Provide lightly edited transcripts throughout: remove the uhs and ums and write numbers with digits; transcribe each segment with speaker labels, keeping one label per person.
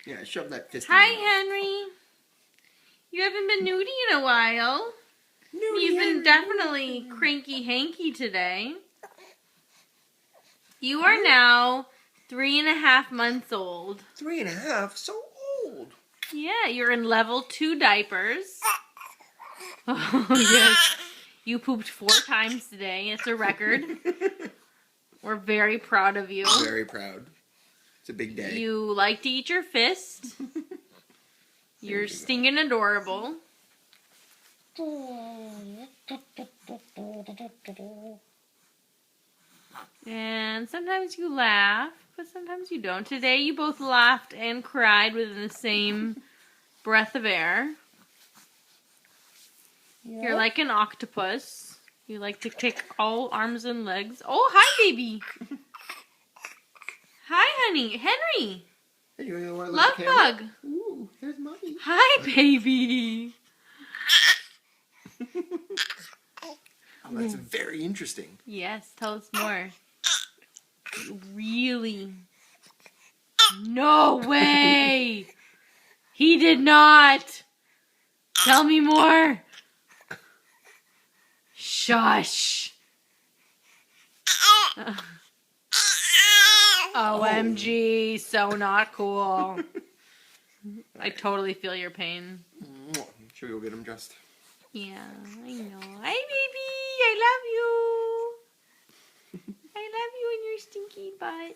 Speaker 1: Yeah, shove that fist
Speaker 2: Hi,
Speaker 1: in your mouth.
Speaker 2: Henry. You haven't been nudie in a while.
Speaker 1: Nudie
Speaker 2: You've been
Speaker 1: Henry,
Speaker 2: definitely
Speaker 1: nudie.
Speaker 2: cranky-hanky today. You are now 3.5 months old.
Speaker 1: 3.5? So old.
Speaker 2: Yeah, you're in level 2 diapers. Oh, yes. You pooped 4 times today. It's a record. We're very proud of you.
Speaker 1: Very proud. It's a big day.
Speaker 2: You like to eat your fist. You're stinking adorable. And sometimes you laugh, but sometimes you don't. Today you both laughed and cried within the same breath of air.
Speaker 3: Yep.
Speaker 2: You're like an octopus. You like to kick all arms and legs. Oh, hi, baby. Hi, honey. Henry.
Speaker 1: Hey, you wanna look
Speaker 2: Love
Speaker 1: at the camera?
Speaker 2: bug.
Speaker 1: Ooh, there's Mommy.
Speaker 2: Hi, baby.
Speaker 1: Oh, that's very interesting.
Speaker 2: Yes, tell us more. Really? No way. He did not. Tell me more. Shush. OMG, so not cool. I totally feel your pain.
Speaker 1: Should we go get him dressed?
Speaker 2: Yeah, I know. Hi, baby. I love you. I love you and your stinky butt.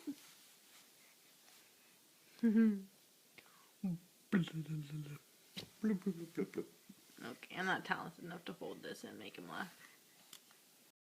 Speaker 2: Okay, I'm not talented enough to hold this and make him laugh.